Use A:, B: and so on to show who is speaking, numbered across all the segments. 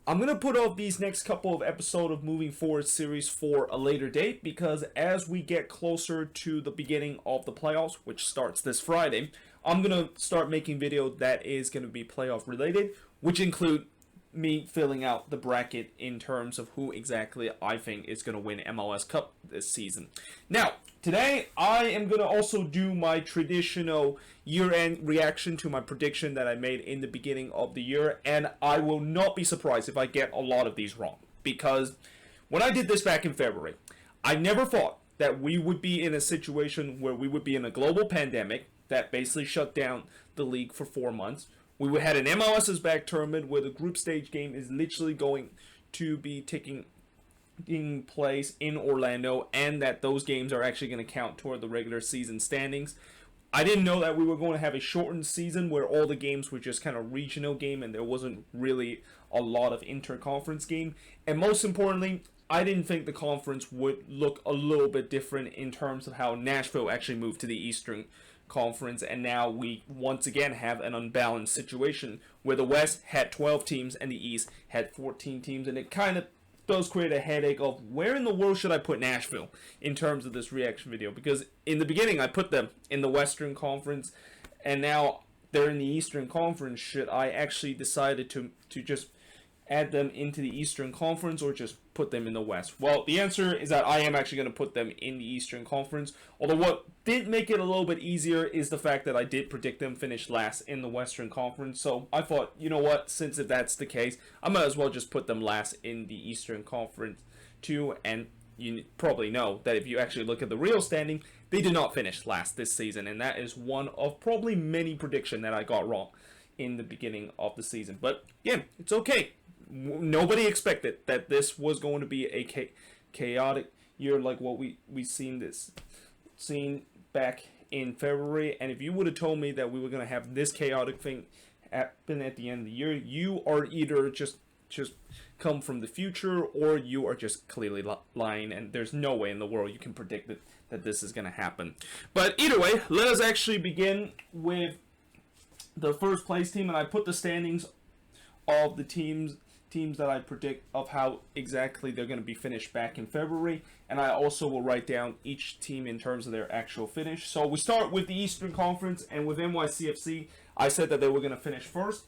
A: I'm going to put off these next couple of episodes of Moving Forward series for a later date because as we get closer to the beginning of the playoffs, which starts this Friday, I'm going to start making video that is going to be playoff related, which include me filling out the bracket in terms of who exactly I think is going to win MLS Cup this season. Now, today I am going to also do my traditional year-end reaction to my prediction that I made in the beginning of the year, and I will not be surprised if I get a lot of these wrong, because when I did this back in February, I never thought that we would be in a situation where we would be in a global pandemic that basically shut down the league for 4 months. We had an MLSisback tournament where the group stage game is literally going to be taking place in Orlando, and that those games are actually going to count toward the regular season standings. I didn't know that we were going to have a shortened season where all the games were just kind of regional game and there wasn't really a lot of interconference game. And most importantly, I didn't think the conference would look a little bit different in terms of how Nashville actually moved to the Eastern Conference, and now we once again have an unbalanced situation where the West had 12 teams and the East had 14 teams, and it kind of does create a headache of where in the world should I put Nashville in terms of this reaction video, because in the beginning I put them in the Western Conference and now they're in the Eastern Conference. Should I actually decided to just add them into the Eastern Conference or just put them in the West? Well, the answer is that I am actually going to put them in the Eastern Conference. Although what did make it a little bit easier is the fact that I did predict them finish last in the Western Conference. So I thought, you know what, since if that's the case, I might as well just put them last in the Eastern Conference too. And you probably know that if you actually look at the real standing, they did not finish last this season. And that is one of probably many predictions that I got wrong in the beginning of the season. But yeah, it's okay. Nobody expected that this was going to be a chaotic year like what we seen back in February. And if you would have told me that we were going to have this chaotic thing happen at the end of the year, you are either just come from the future or you are just clearly lying, and there's no way in the world you can predict that this is going to happen. But either way, let us actually begin with the first place team, and I put the standings of the teams that I predict of how exactly they're going to be finished back in February, and I also will write down each team in terms of their actual finish. So we start with the Eastern Conference, and with NYCFC, I said that they were going to finish first.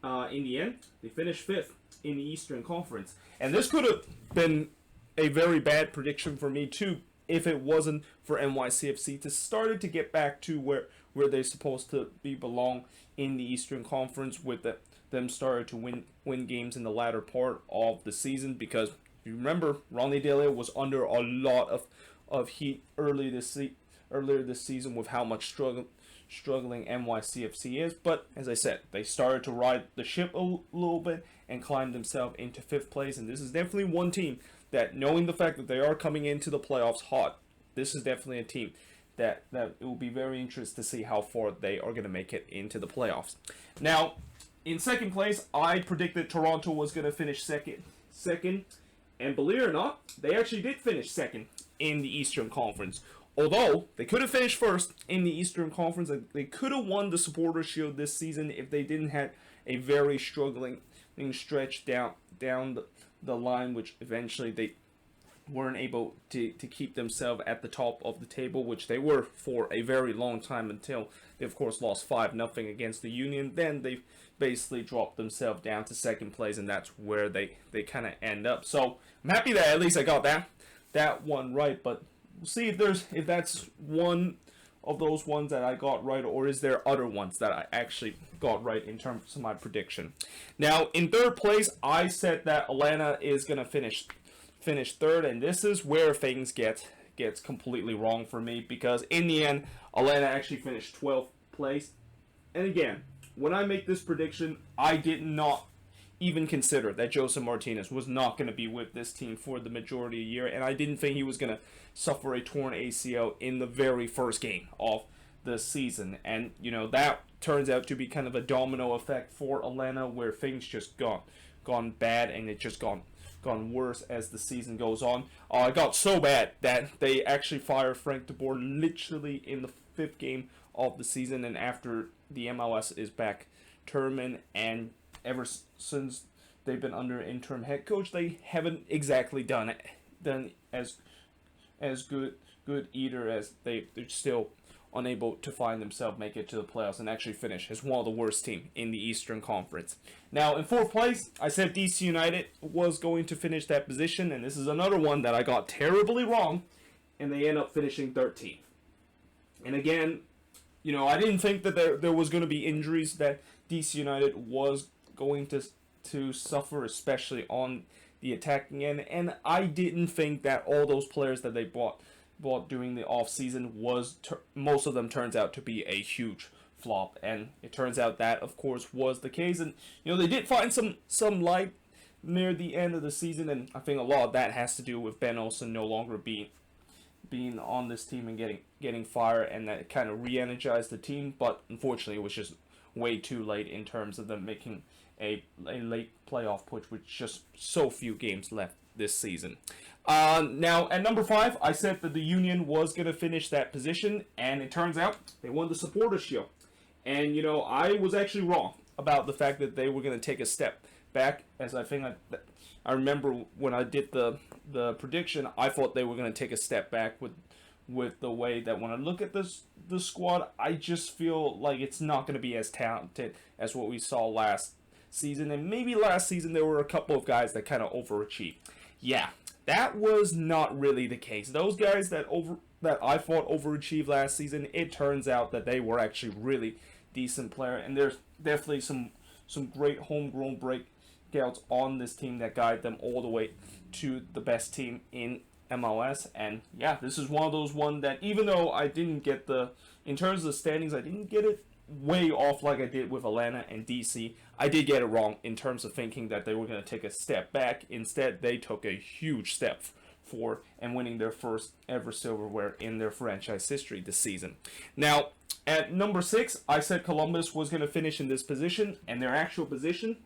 A: In the end, they finished fifth in the Eastern Conference, and this could have been a very bad prediction for me too if it wasn't for NYCFC to started to get back to where they're supposed to belong in the Eastern Conference, with them started to win games in the latter part of the season, because if you remember, Ronnie Delia was under a lot of heat earlier this season with how much struggling NYCFC is. But as I said, they started to ride the ship a little bit and climb themselves into fifth place, and this is definitely one team that, knowing the fact that they are coming into the playoffs hot, this is definitely a team that it will be very interesting to see how far they are going to make it into the playoffs. Now, in second place, I predicted Toronto was going to finish second, and believe it or not, they actually did finish second in the Eastern Conference. Although they could have finished first in the Eastern Conference, they could have won the Supporters' Shield this season if they didn't have a very struggling stretch down the line, which eventually they weren't able to keep themselves at the top of the table, which they were for a very long time until they, of course, lost 5-0 against the Union. Then they basically dropped themselves down to second place, and that's where they kind of end up. So I'm happy that at least I got that one right, but we'll see if that's one of those ones that I got right, or is there other ones that I actually got right in terms of my prediction. Now, in third place, I said that Atlanta is going to finish third, and this is where things gets completely wrong for me, because in the end, Atlanta actually finished 12th place. And again, when I make this prediction, I did not even consider that Joseph Martinez was not going to be with this team for the majority of the year, and I didn't think he was going to suffer a torn ACL in the very first game of the season. And, you know, that turns out to be kind of a domino effect for Atlanta, where things just gone bad, and it just gone worse as the season goes on. It got so bad that they actually fired Frank DeBoer literally in the fifth game of the season, and after the MLS is back tournament, and ever since they've been under interim head coach, they haven't exactly done as good either, as they're still unable to find themselves make it to the playoffs and actually finish as one of the worst team in the Eastern Conference. Now, in fourth place, I said DC United was going to finish that position, and this is another one that I got terribly wrong, and they end up finishing 13th. And again, I didn't think that there was going to be injuries that DC United was going to suffer, especially on the attacking end, and I didn't think that all those players that they bought during the offseason most of them turns out to be a huge flop, and it turns out that of course was the case. And they did find some light near the end of the season, and I think a lot of that has to do with Ben Olsen no longer being on this team and getting fired, and that kind of re-energized the team. But unfortunately, it was just way too late in terms of them making a late playoff push with just so few games left this season. Now, at number 5, I said that the Union was going to finish that position, and it turns out they won the Supporters' Shield. And, I was actually wrong about the fact that they were going to take a step back, as I think I remember when I did the prediction, I thought they were going to take a step back with the way that when I look at the squad, I just feel like it's not going to be as talented as what we saw last season. And maybe last season there were a couple of guys that kind of overachieved. Yeah, that was not really the case. Those guys that I thought overachieved last season, it turns out that they were actually really decent player, and there's definitely some great homegrown breakouts on this team that guide them all the way to the best team in MLS. And yeah, this is one of those that even though I didn't get in terms of the standings, I didn't get it way off like I did with Atlanta and DC. I did get it wrong in terms of thinking that they were going to take a step back. Instead, they took a huge step forward and winning their first ever silverware in their franchise history this season. Now, at number 6, I said Columbus was going to finish in this position, and their actual position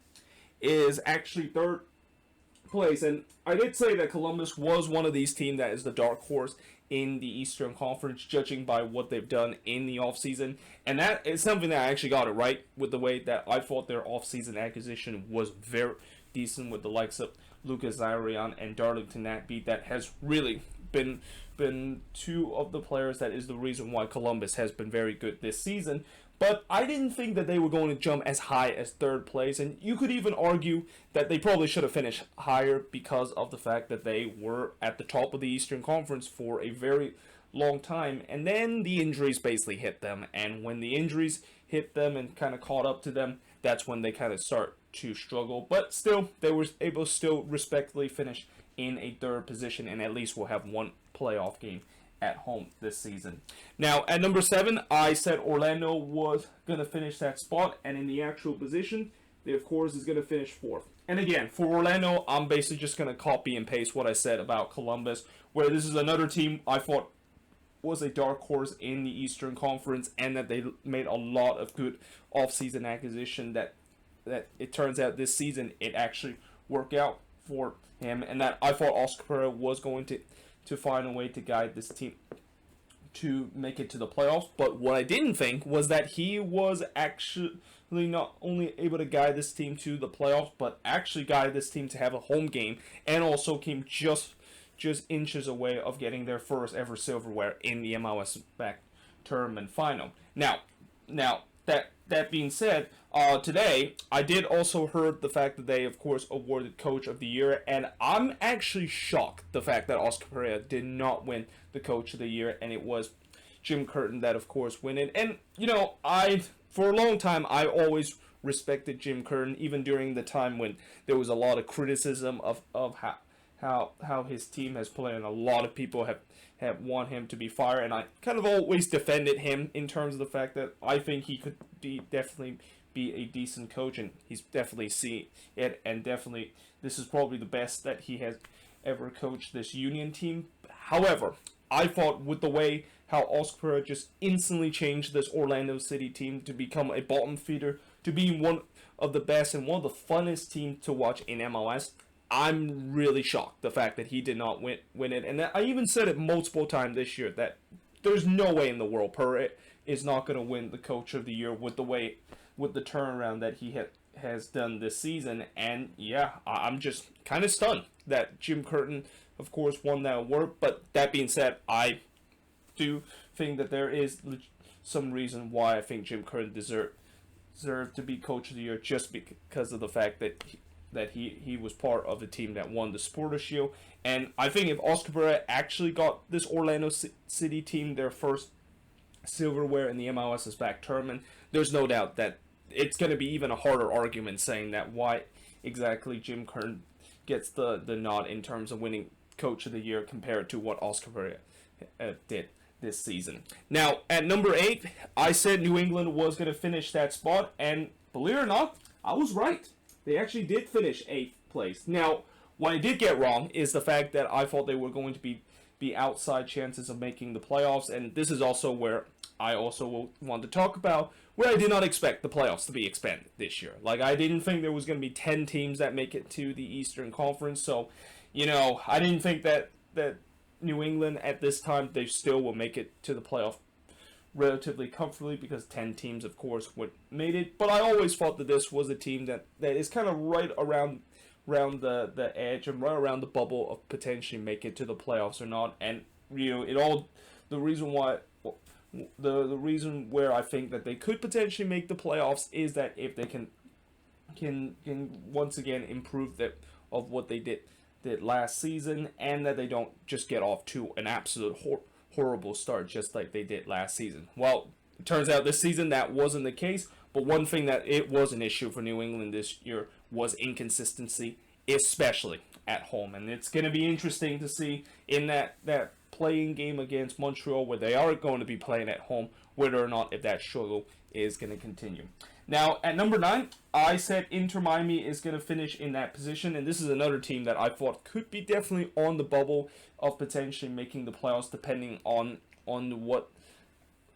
A: is actually 3rd place. And I did say that Columbus was one of these teams that is the dark horse in the Eastern Conference, judging by what they've done in the offseason. And that is something that I actually got it right with the way that I thought their offseason acquisition was very decent, with the likes of Lucas Zyrian and Darlington Nagbe. That has really been two of the players that is the reason why Columbus has been very good this season. But I didn't think that they were going to jump as high as 3rd place, and you could even argue that they probably should have finished higher because of the fact that they were at the top of the Eastern Conference for a very long time, and then the injuries basically hit them, and when the injuries hit them and kind of caught up to them, that's when they kind of start to struggle. But still, they were able to still respectfully finish in a 3rd position, and at least will have one playoff game at home this season. Now, at number 7, I said Orlando was going to finish that spot, and in the actual position, they of course is going to finish 4th. And again, for Orlando, I'm basically just going to copy and paste what I said about Columbus, where this is another team I thought was a dark horse in the Eastern Conference, and that they made a lot of good offseason acquisition that it turns out this season it actually worked out for him, and that I thought Oscar Pereira was going to find a way to guide this team to make it to the playoffs. But what I didn't think was that he was actually not only able to guide this team to the playoffs, but actually guide this team to have a home game, and also came just inches away of getting their first ever silverware in the MLSisback tournament final. Now that being said, today I did also heard the fact that they of course awarded Coach of the Year, and I'm actually shocked the fact that Oscar Pereira did not win the Coach of the Year, and it was Jim Curtin that of course won it. And for a long time I always respected Jim Curtin, even during the time when there was a lot of criticism of how his team has played, and a lot of people have want him to be fired, and I kind of always defended him in terms of the fact that I think he could definitely be a decent coach, and he's definitely seen it, and definitely this is probably the best that he has ever coached this Union team. However, I thought with the way how Oscar Pereira just instantly changed this Orlando City team to become a bottom feeder, to be one of the best and one of the funnest teams to watch in MLS, I'm really shocked the fact that he did not win it. And I even said it multiple times this year that there's no way in the world Pereira is not going to win the Coach of the Year with the turnaround that he has done this season. And yeah, I'm just kind of stunned that Jim Curtin, of course, won that award. But that being said, I do think that there is some reason why I think Jim Curtin deserved to be Coach of the Year, just because of the fact that he was part of the team that won the Supporter Shield. And I think if Oscar Pereira actually got this Orlando City team their first silverware in the MLSisback tournament, there's no doubt that it's going to be even a harder argument saying that why exactly Jim Curtin gets the nod in terms of winning Coach of the Year compared to what Oscar Pereira did this season. Now, at number 8, I said New England was going to finish that spot, and believe it or not, I was right. They actually did finish 8th place. Now, what I did get wrong is the fact that I thought they were going to be outside chances of making the playoffs, and this is also where I also will want to talk about where I did not expect the playoffs to be expanded this year. Like, I didn't think there was going to be 10 teams that make it to the Eastern Conference, so, I didn't think that New England at this time, they still will make it to the playoff relatively comfortably because 10 teams, of course, would made it. But I always thought that this was a team that is kind of right around the edge and right around the bubble of potentially make it to the playoffs or not. And the reason why the reason where I think that they could potentially make the playoffs is that if they can once again improve of what they did last season, and that they don't just get off to an absolute horrible start just like they did last season. Well, it turns out this season that wasn't the case, but one thing that it was an issue for New England this year was inconsistency, especially at home. And it's going to be interesting to see in that playing game against Montreal, where they are going to be playing at home, whether or not if that struggle is going to continue. Now, at number 9, I said Inter Miami is going to finish in that position, and this is another team that I thought could be definitely on the bubble of potentially making the playoffs, depending on what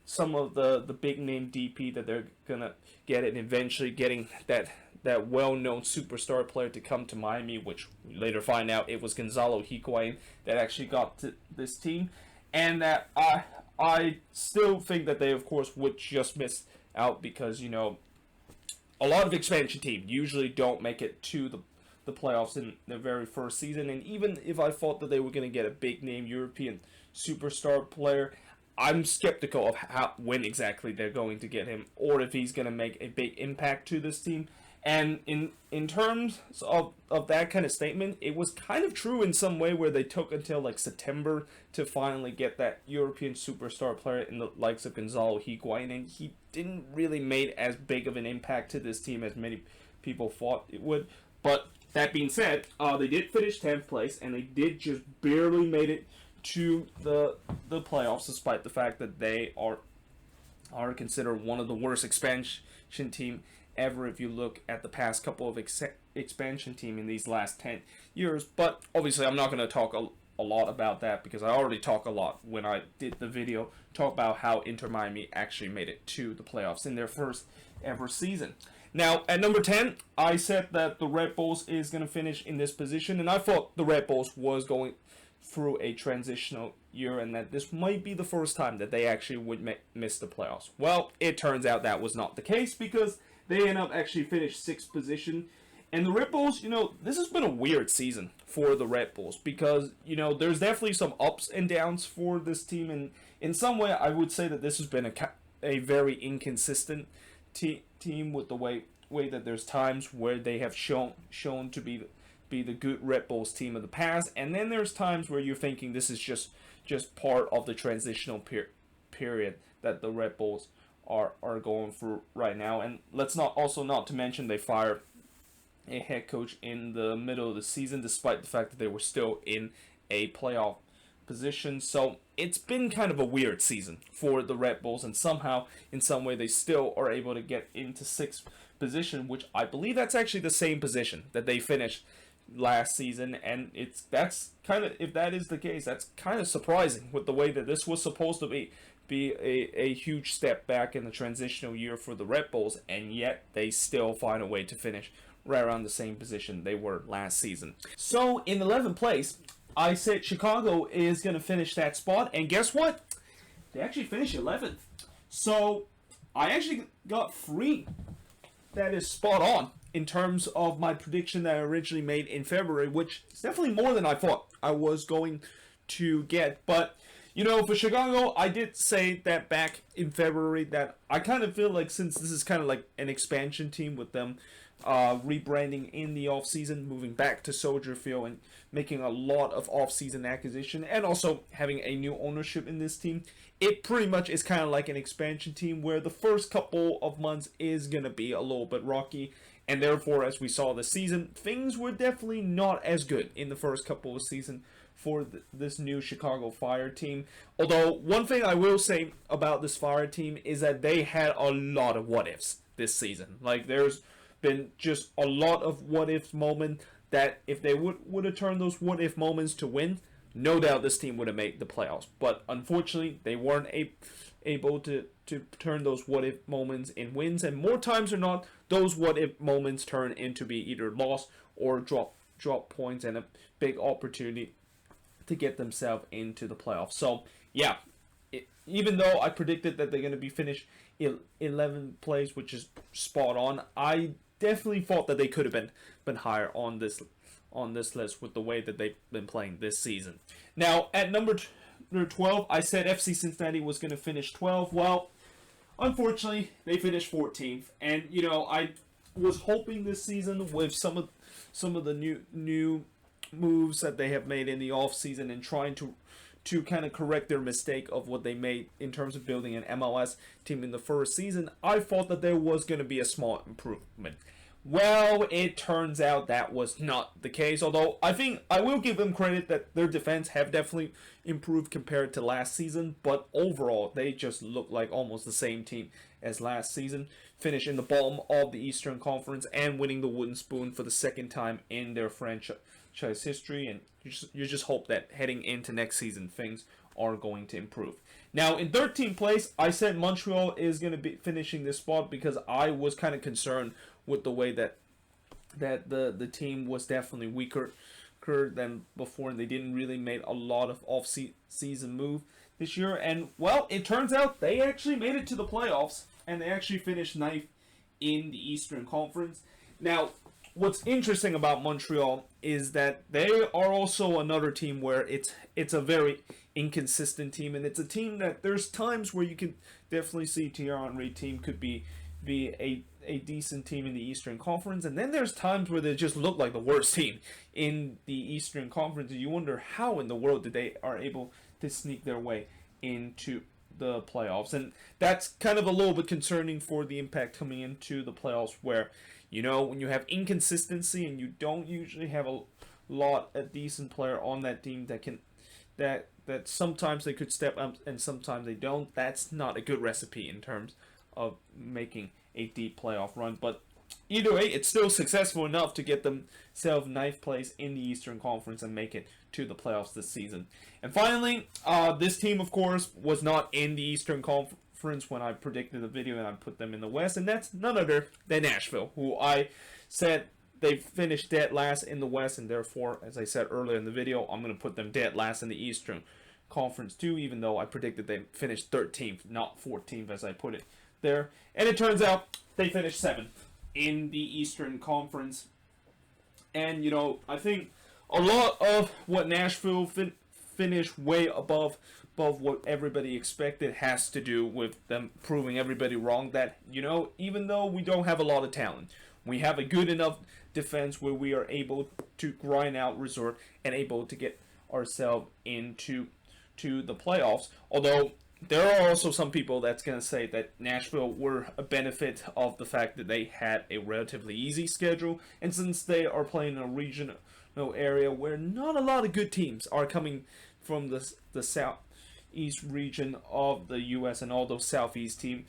A: some of the big name DP that they're going to get, and eventually getting that well-known superstar player to come to Miami, which we later find out it was Gonzalo Higuain that actually got to this team, and that I still think that they, of course, would just miss out because, a lot of expansion teams usually don't make it to the playoffs in their very first season. And even if I thought that they were going to get a big-name European superstar player, I'm skeptical of when exactly they're going to get him, or if he's going to make a big impact to this team. And in terms of that kind of statement, it was kind of true in some way where they took until like September to finally get that European superstar player in the likes of Gonzalo Higuain, and he didn't really make as big of an impact to this team as many people thought it would. But that being said, they did finish 10th place, and they did just barely made it to the playoffs, despite the fact that they are considered one of the worst expansion team ever if you look at the past couple of expansion team in these last 10 years. But obviously I'm not going to talk a lot about that because I already talked a lot when I did the video talk about how Inter Miami actually made it to the playoffs in their first ever season. Now, at number 10, I said that the Red Bulls is going to finish in this position, and I thought the Red Bulls was going through a transitional year and that this might be the first time that they actually would miss the playoffs. Well, it turns out that was not the case because they end up actually finished 6th position. And the Red Bulls, this has been a weird season for the Red Bulls because, there's definitely some ups and downs for this team. And in some way, I would say that this has been a very inconsistent team with the way that there's times where they have shown to be the good Red Bulls team of the past. And then there's times where you're thinking this is just part of the transitional period that the Red Bulls are going through right now. And let's not to mention they fired a head coach in the middle of the season despite the fact that they were still in a playoff position. So it's been kind of a weird season for the Red Bulls, and somehow in some way they still are able to get into 6th position, which I believe that's actually the same position that they finished last season. And if that is the case, that's kind of surprising with the way that this was supposed to be a huge step back in the transitional year for the Red Bulls, and yet they still find a way to finish right around the same position they were last season. So in 11th place, I said Chicago is going to finish that spot, and guess what? They actually finished 11th. So I actually got 3 that is spot on in terms of my prediction that I originally made in February, which is definitely more than I thought I was going to get. But, for Chicago, I did say that back in February that I kind of feel like since this is kind of like an expansion team with them rebranding in the offseason, moving back to Soldier Field and making a lot of offseason acquisition, and also having a new ownership in this team, it pretty much is kind of like an expansion team where the first couple of months is going to be a little bit rocky, and therefore, as we saw this season, things were definitely not as good in the first couple of season for this new Chicago Fire team. Although, one thing I will say about this Fire team is that they had a lot of what-ifs this season. Like, there's been just a lot of what-if moments that if they would have turned those what-if moments to win, no doubt this team would have made the playoffs. But unfortunately, they weren't able to turn those what-if moments in wins. And more times than not, those what-if moments turn into be either loss or drop points and a big opportunity to get themselves into the playoffs. So, yeah, even though I predicted that they're going to be finished 11th place, which is spot on, I definitely thought that they could have been higher on this list with the way that they've been playing this season. Now, at number 12, I said FC Cincinnati was going to finish 12. Well, unfortunately, they finished 14th. And, I was hoping this season with some of the new moves that they have made in the offseason and trying to kind of correct their mistake of what they made in terms of building an MLS team in the first season, I thought that there was going to be a small improvement. Well, it turns out that was not the case, although I think I will give them credit that their defense have definitely improved compared to last season, but overall, they just look like almost the same team as last season, finishing the bottom of the Eastern Conference and winning the Wooden Spoon for the second time in their franchise history, and you just hope that heading into next season, things are going to improve. Now, in 13th place, I said Montreal is going to be finishing this spot because I was kind of concerned with the way that the team was definitely weaker than before, and they didn't really make a lot of off-season move this year. And, well, it turns out they actually made it to the playoffs, and they actually finished 9th in the Eastern Conference. Now, what's interesting about Montreal is that they are also another team where it's a very inconsistent team, and it's a team that there's times where you can definitely see Thierry Henry team could be a decent team in the Eastern Conference, and then there's times where they just look like the worst team in the Eastern Conference, and you wonder how in the world did they are able to sneak their way into the playoffs. And that's kind of a little bit concerning for the Impact coming into the playoffs, where when you have inconsistency and you don't usually have a decent player on that team that sometimes they could step up and sometimes they don't, that's not a good recipe in terms of making a deep playoff run. But either way, it's still successful enough to get themselves 9th place in the Eastern Conference and make it to the playoffs this season. And finally, this team, of course, was not in the Eastern Conference when I predicted the video, and I put them in the West, and that's none other than Nashville, who I said they finished dead last in the West, and therefore, as I said earlier in the video, I'm going to put them dead last in the Eastern Conference too, even though I predicted they finished 13th, not 14th as I put it there. And it turns out they finished 7th in the Eastern Conference. And, I think a lot of what Nashville finished way above what everybody expected has to do with them proving everybody wrong that, even though we don't have a lot of talent, we have a good enough defense where we are able to grind out resort and able to get ourselves into the playoffs. Although there are also some people that's going to say that Nashville were a benefit of the fact that they had a relatively easy schedule, and since they are playing in a regional area where not a lot of good teams are coming from the southeast region of the U.S. and all those southeast teams,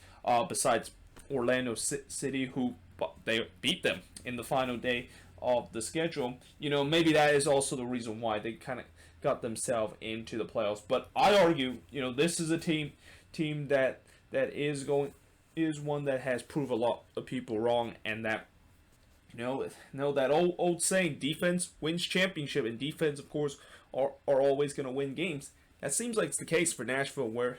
A: besides Orlando City, who they beat them in the final day of the schedule, maybe that is also the reason why they kind of got themselves into the playoffs. But I argue, this is a team that is one that has proved a lot of people wrong, and that that old saying, defense wins championship, and defense, of course, are always going to win games. That seems like it's the case for Nashville, where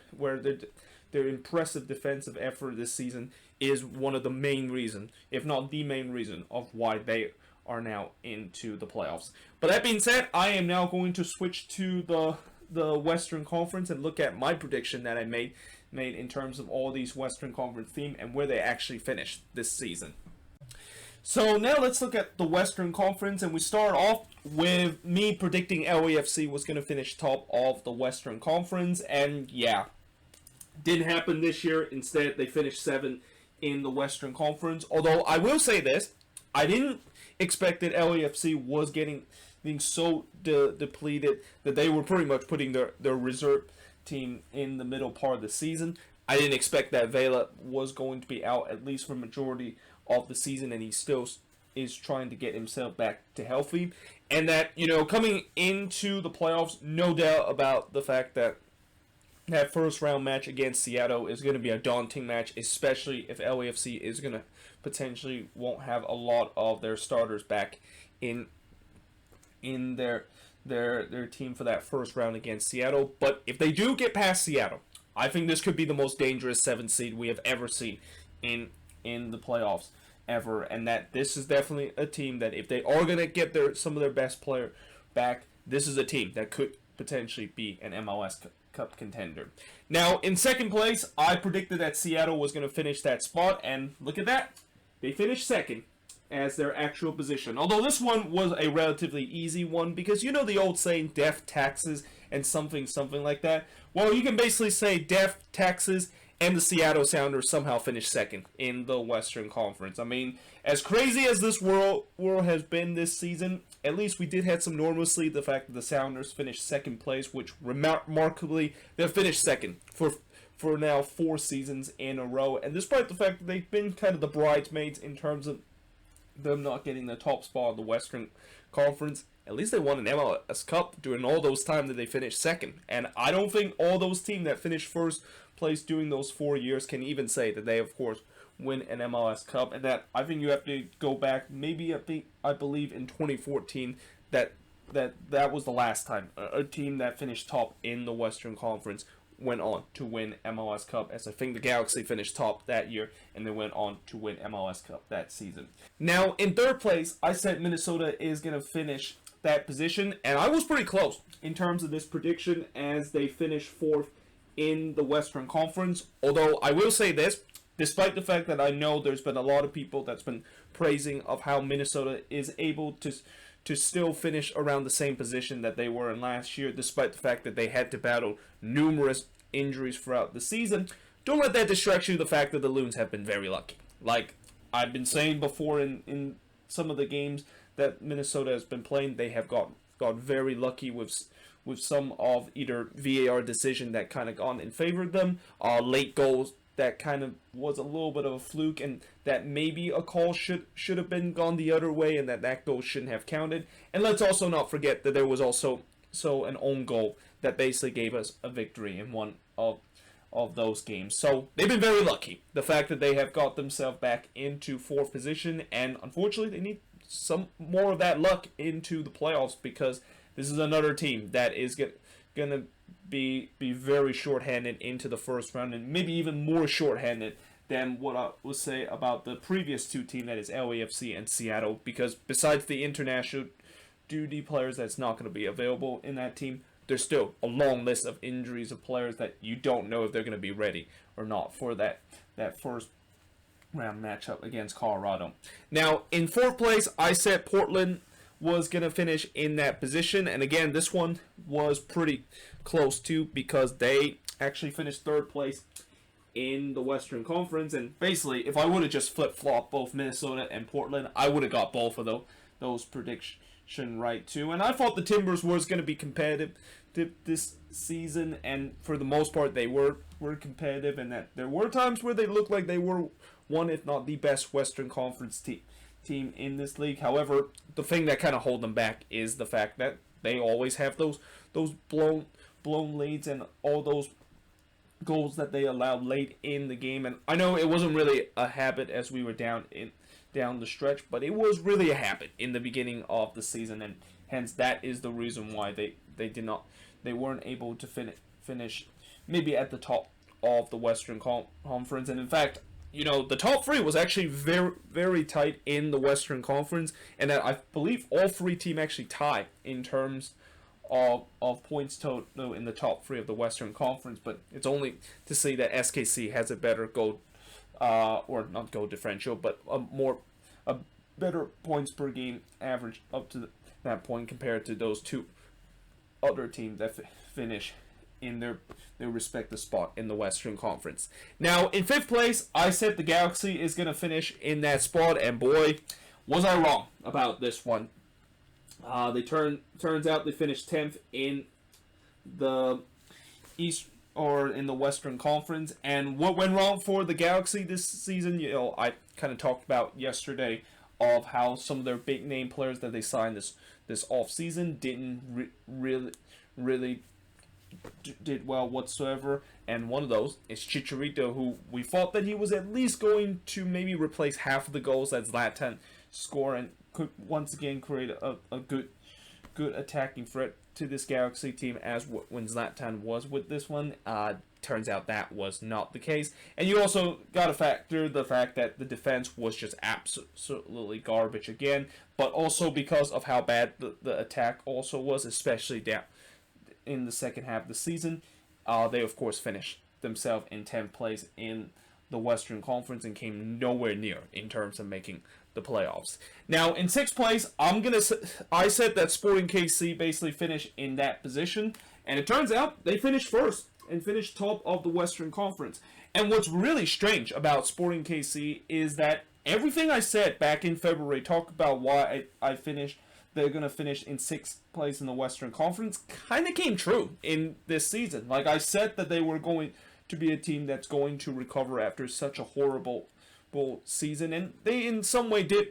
A: their impressive defensive effort this season is one of the main reasons, if not the main reason, of why they are now into the playoffs. But that being said, I am now going to switch to the Western Conference and look at my prediction that I made in terms of all these Western Conference teams and where they actually finished this season. So now let's look at the Western Conference, and we start off with me predicting LAFC was going to finish top of the Western Conference, and yeah, didn't happen this year. Instead, they finished 7th in the Western Conference. Although I will say this, I didn't expect that LAFC was being so depleted that they were pretty much putting their reserve team in the middle part of the season. I didn't expect that Vela was going to be out at least for majority of the season, and he still is trying to get himself back to healthy. And that, coming into the playoffs, no doubt about the fact that that first round match against Seattle is going to be a daunting match, especially if LAFC is going to potentially won't have a lot of their starters back in their team for that first round against Seattle. But if they do get past Seattle, I think this could be the most dangerous 7th seed we have ever seen in the playoffs ever, and that this is definitely a team that if they are going to get some of their best player back, this is a team that could potentially be an MLS Cup contender. Now, in second place, I predicted that Seattle was going to finish that spot, and look at that. They finished second as their actual position. Although this one was a relatively easy one, because you know the old saying, death, taxes, and something like that? Well, you can basically say death, taxes, and the Seattle Sounders somehow finished second in the Western Conference. I mean, as crazy as this world has been this season, at least we did have some normalcy. The fact that the Sounders finished second place, which remarkably, they've finished second for now 4 seasons in a row. And despite the fact that they've been kind of the bridesmaids in terms of them not getting the top spot of the Western Conference, at least they won an MLS Cup during all those times that they finished second. And I don't think all those teams that finished first place during those 4 years can even say that they, of course, win an MLS Cup. And that I think you have to go back, maybe I believe in 2014 that was the last time a team that finished top in the Western Conference went on to win MLS Cup, as I think the Galaxy finished top that year, and they went on to win MLS Cup that season. Now, in third place, I said Minnesota is going to finish that position, and I was pretty close in terms of this prediction as they finished 4th in the Western Conference. Although I will say this, despite the fact that I know there's been a lot of people that's been praising of how Minnesota is able to still finish around the same position that they were in last year, despite the fact that they had to battle numerous injuries throughout the season, don't let that distract you the fact that the Loons have been very lucky. Like I've been saying before in some of the games that Minnesota has been playing, they have got very lucky with some of either VAR decision that kind of gone in favor of them, late goals that kind of was a little bit of a fluke, and that maybe a call should have been gone the other way, and that goal shouldn't have counted. And let's also not forget that there was also an own goal that basically gave us a victory in one of those games. So they've been very lucky. The fact that they have got themselves back into 4th position, and unfortunately they need some more of that luck into the playoffs, because this is another team that is going to be very shorthanded into the first round, and maybe even more shorthanded than what I would say about the previous 2 teams, that is LAFC and Seattle, because besides the international duty players that's not going to be available in that team, there's still a long list of injuries of players that you don't know if they're going to be ready or not for that first round matchup against Colorado. Now, in 4th place, I said Portland was going to finish in that position, and again, this one was pretty close too, because they actually finished 3rd place in the Western Conference. And basically, if I would have just flip-flopped both Minnesota and Portland, I would have got both of those prediction right too. And I thought the Timbers was going to be competitive this season, and for the most part they were competitive, and that there were times where they looked like they were one, if not the best Western Conference team in this league. However, the thing that kind of hold them back is the fact that they always have those blown leads and all those goals that they allowed late in the game. And I know it wasn't really a habit as we were down the stretch, but it was really a habit in the beginning of the season, and hence that is the reason why they weren't able to finish maybe at the top of the Western Conference. And in fact, the top three was actually very, very tight in the Western Conference, and that I believe all three teams actually tie in terms of points total in the top three of the Western Conference. But it's only to see that SKC has a better goal, or not goal differential, but a better points per game average up to that point compared to those two other teams that finish in their respective spot in the Western Conference. Now, in fifth place, I said the Galaxy is going to finish in that spot, and boy, was I wrong about this one. Turns out they finished 10th in the East or in the Western Conference. And what went wrong for the Galaxy this season? I kind of talked about yesterday of how some of their big name players that they signed this off season didn't really did well whatsoever, and one of those is Chicharito, who we thought that he was at least going to maybe replace half of the goals that Zlatan scored and could once again create a good attacking threat to this Galaxy team as when Zlatan was with this one. Turns out that was not the case, and you also got to factor the fact that the defense was just absolutely garbage again, but also because of how bad the attack also was, especially down in the second half of the season. They of course finished themselves in 10th place in the Western Conference and came nowhere near in terms of making the playoffs. Now in 6th place, I said that Sporting KC basically finished in that position, and it turns out they finished first and finished top of the Western Conference. And what's really strange about Sporting KC is that everything I said back in February, talk about why they're going to finish in 6th place in the Western Conference, kind of came true in this season. Like I said that they were going to be a team that's going to recover after such a horrible season, and they in some way did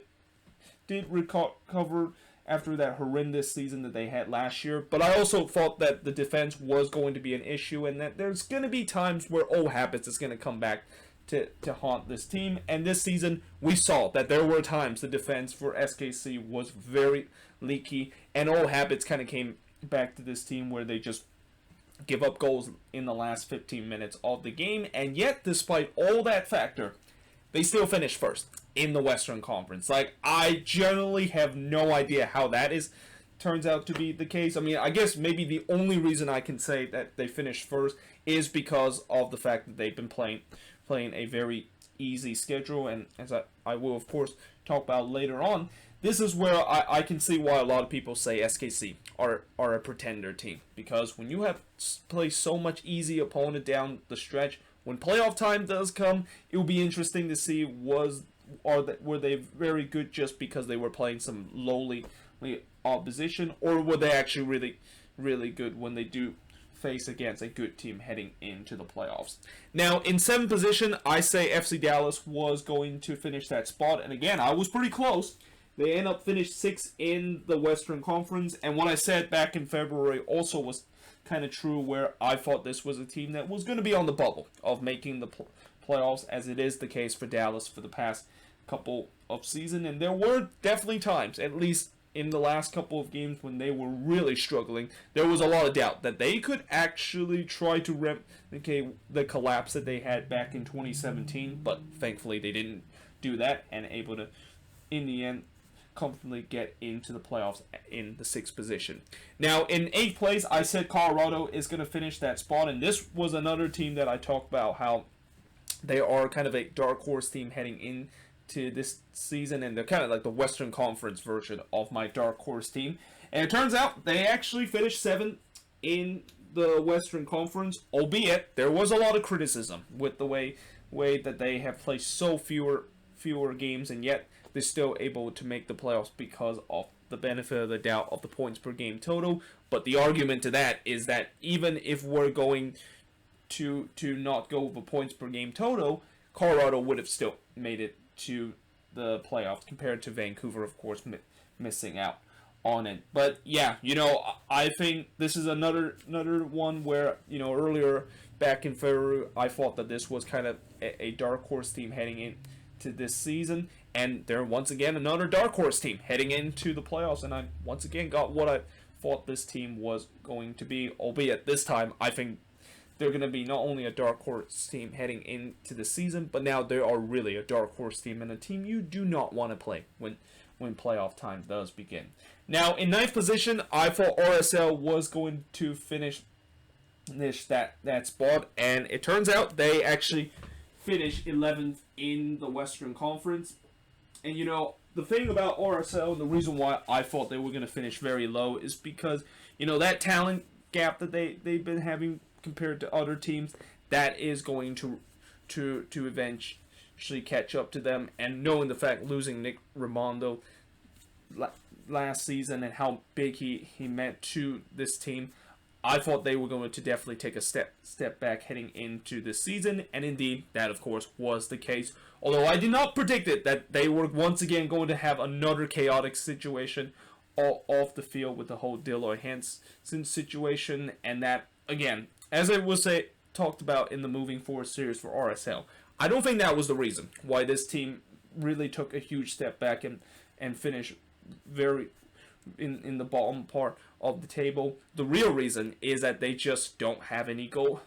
A: recover after that horrendous season that they had last year. But I also thought that the defense was going to be an issue, and that there's going to be times where old habits is going to come back to haunt this team. And this season, we saw that there were times the defense for SKC was very leaky, and old habits kind of came back to this team where they just give up goals in the last 15 minutes of the game. And yet, despite all that factor, they still finished first in the Western Conference. Like, I generally have no idea how that turns out to be the case. I mean, I guess maybe the only reason I can say that they finished first is because of the fact that they've been playing a very easy schedule, and as I will of course talk about later on, this is where I can see why a lot of people say SKC are a pretender team, because when you have played so much easy opponent down the stretch, when playoff time does come, it will be interesting to see were they very good just because they were playing some lowly opposition, or were they actually really, really good when they do face against a good team heading into the playoffs. Now, in 7th position, I say FC Dallas was going to finish that spot, and again, I was pretty close. They end up finished 6th in the Western Conference, and what I said back in February also was kind of true, where I thought this was a team that was going to be on the bubble of making the playoffs, as it is the case for Dallas for the past couple of seasons. And there were definitely times, at least in the last couple of games, when they were really struggling. There was a lot of doubt that they could actually try to replicate the collapse that they had back in 2017, but thankfully they didn't do that, and able to, in the end, comfortably get into the playoffs in the 6th position. Now, in 8th place, I said Colorado is going to finish that spot, and this was another team that I talked about how they are kind of a dark horse team heading into this season, and they're kind of like the Western Conference version of my dark horse team. And it turns out they actually finished 7th in the Western Conference, albeit there was a lot of criticism with the way that they have played so fewer games, and yet they're still able to make the playoffs because of the benefit of the doubt of the points per game total. But the argument to that is that even if we're going to not go with a points per game total, Colorado would have still made it to the playoffs, compared to Vancouver, of course, missing out on it. But yeah, I think this is another one where, earlier back in February, I thought that this was kind of a dark horse team heading into this season, and they're once again another dark horse team heading into the playoffs, and I once again got what I thought this team was going to be, albeit this time I think they're going to be not only a dark horse team heading into the season, but now they are really a dark horse team and a team you do not want to play when playoff time does begin. Now, in ninth position, I thought RSL was going to finish that spot, and it turns out they actually finished 11th in the Western Conference. And the thing about RSL, and the reason why I thought they were going to finish very low, is because that talent gap that they've been having compared to other teams, that is going to eventually catch up to them. And knowing the fact losing Nick Raimondo last season and how big he meant to this team, I thought they were going to definitely take a step back heading into this season, and indeed that of course was the case. Although I did not predict it, that they were once again going to have another chaotic situation off the field with the whole Dilloy Hansen situation, and that again, as I was talked about in the moving forward series for RSL, I don't think that was the reason why this team really took a huge step back and finished very in the bottom part of the table. The real reason is that they just don't have any goals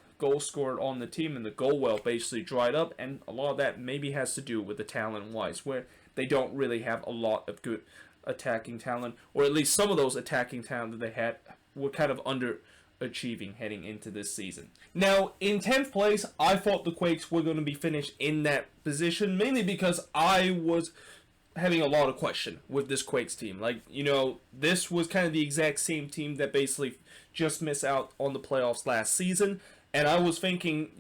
A: scored on the team, and the goal well basically dried up, and a lot of that maybe has to do with the talent wise, where they don't really have a lot of good attacking talent, or at least some of those attacking talent that they had were kind of underachieving heading into this season. Now, in 10th place, I thought the Quakes were going to be finished in that position, mainly because I was having a lot of question with this Quakes team. This was kind of the exact same team that basically just missed out on the playoffs last season. And I was thinking,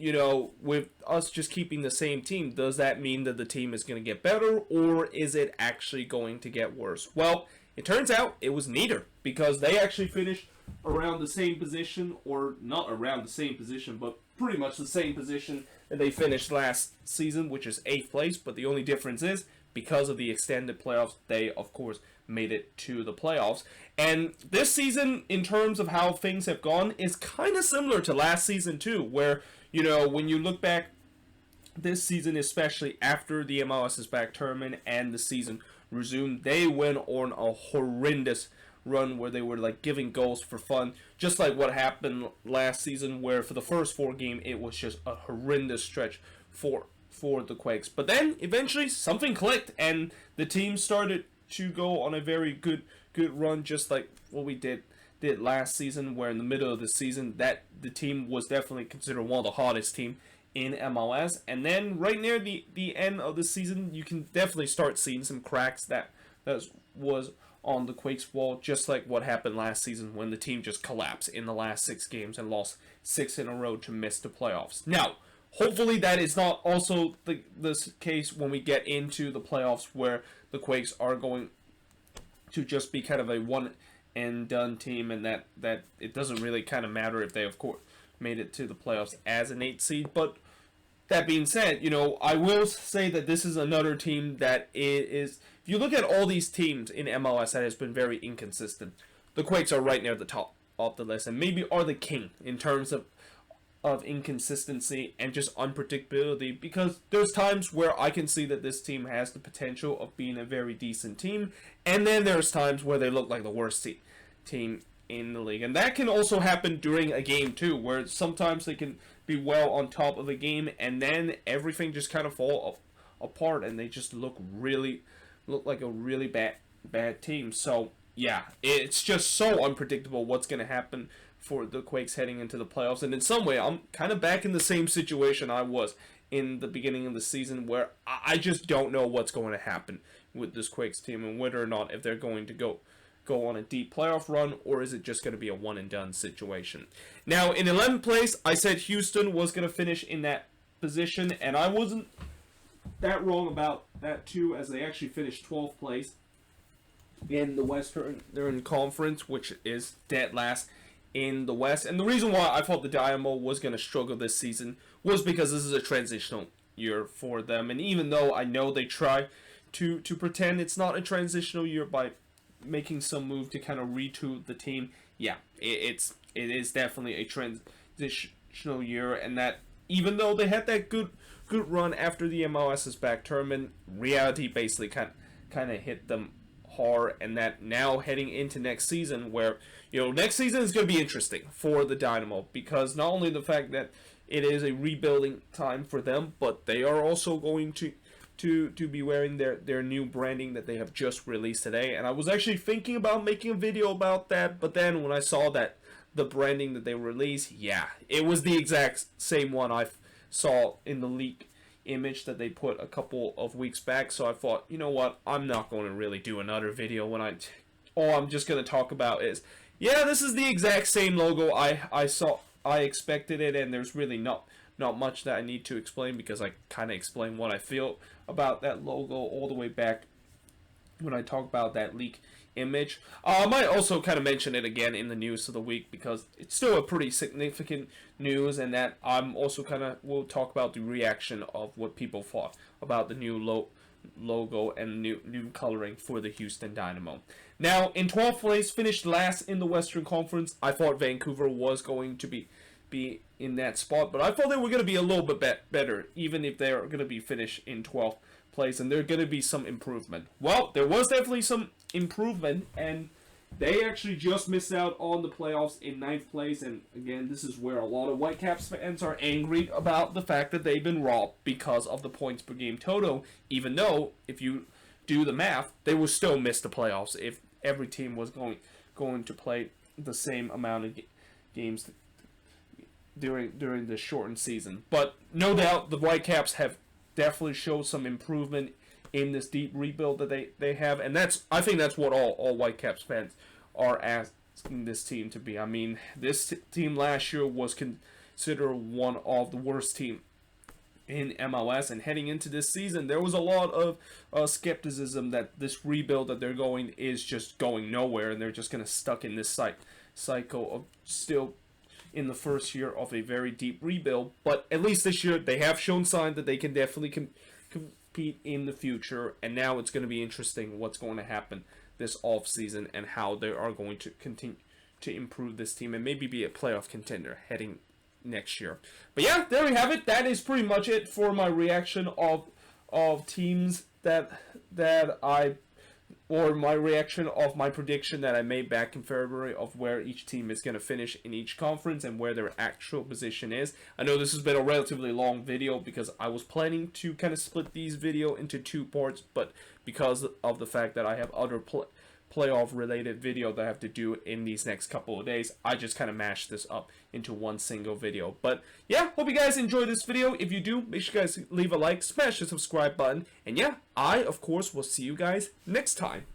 A: with us just keeping the same team, does that mean that the team is going to get better, or is it actually going to get worse? Well, it turns out it was neither, because they actually finished around the same position, or not around the same position, but pretty much the same position that they finished last season, which is 8th place. But the only difference is, because of the extended playoffs, they, of course, made it to the playoffs. And this season, in terms of how things have gone, is kind of similar to last season, too, where, when you look back this season, especially after the MLSisback tournament and the season resumed, they went on a horrendous run where they were, giving goals for fun, just like what happened last season, where for the first 4 games, it was just a horrendous stretch for the Quakes. But then eventually something clicked, and the team started to go on a very good run, just like what we did last season, where in the middle of the season that the team was definitely considered one of the hottest team in MLS. And then right near the end of the season, you can definitely start seeing some cracks that was on the Quakes' wall, just like what happened last season when the team just collapsed in the last 6 games and lost 6 in a row to miss the playoffs. Now, hopefully that is not also the case when we get into the playoffs, where the Quakes are going to just be kind of a one and done team, and that it doesn't really kind of matter if they, of course, made it to the playoffs as an 8 seed. But that being said, I will say that this is another team that is, if you look at all these teams in MLS that has been very inconsistent, the Quakes are right near the top of the list, and maybe are the king in terms of inconsistency and just unpredictability, because there's times where I can see that this team has the potential of being a very decent team, and then there's times where they look like the worst team in the league. And that can also happen during a game too, where sometimes they can be well on top of a game, and then everything just kind of fall apart, and they just look like a really bad team. So yeah, it's just so unpredictable what's going to happen for the Quakes heading into the playoffs. And in some way, I'm kind of back in the same situation I was in the beginning of the season, where I just don't know what's going to happen with this Quakes team, and whether or not if they're going to go on a deep playoff run, or is it just going to be a one and done situation. Now, in 11th place, I said Houston was going to finish in that position, and I wasn't that wrong about that too, as they actually finished 12th place in the Western Conference, which is dead last in the West. And the reason why I thought the Dynamo was going to struggle this season was because this is a transitional year for them. And even though I know they try to pretend it's not a transitional year by making some move to kind of retool the team, yeah, it is definitely a transitional year. And that even though they had that good run after the MLSisback tournament, reality basically kind of hit them par, and that now heading into next season, where next season is going to be interesting for the Dynamo, because not only the fact that it is a rebuilding time for them, but they are also going to be wearing their new branding that they have just released today. And I was actually thinking about making a video about that, but then when I saw that the branding that they released, yeah, it was the exact same one I saw in the leak image that they put a couple of weeks back. So I thought, you know what, I'm not going to really do another video when all I'm just going to talk about is, yeah, this is the exact same logo I expected it, and there's really not much that I need to explain, because I kind of explain what I feel about that logo all the way back when I talk about that leak image. I might also kind of mention it again in the news of the week, because it's still a pretty significant news, and that I'm also will talk about the reaction of what people thought about the new logo and new coloring for the Houston Dynamo. Now, in 12th place, finished last in the Western Conference. I thought Vancouver was going to be in that spot, but I thought they were going to be a little bit better, even if they're going to be finished in 12th place, and there's going to be some improvement. Well, there was definitely some improvement, and they actually just missed out on the playoffs in 9th place, and again, this is where a lot of Whitecaps fans are angry about the fact that they've been robbed because of the points per game total, even though, if you do the math, they will still miss the playoffs if every team was going to play the same amount of games during the shortened season. But no doubt the Whitecaps have definitely showed some improvement in this deep rebuild that they have, and I think that's what all Whitecaps fans are asking this team to be. I mean, this team last year was considered one of the worst teams in MLS, and heading into this season, there was a lot of skepticism that this rebuild that they're going is just going nowhere, and they're just going to stuck in this cycle of still in the first year of a very deep rebuild. But at least this year, they have shown signs that they can definitely compete in the future, and now it's going to be interesting what's going to happen this offseason and how they are going to continue to improve this team and maybe be a playoff contender heading next year. But yeah, there we have it. That is pretty much it for my reaction of teams my reaction of my prediction that I made back in February of where each team is going to finish in each conference and where their actual position is. I know this has been a relatively long video because I was planning to kind of split these video into 2 parts, but because of the fact that I have other playoff related video that I have to do in these next couple of days, I just kind of mashed this up into one single video. But yeah, hope you guys enjoyed this video. If you do, make sure you guys leave a like, smash the subscribe button, and yeah, I of course will see you guys next time.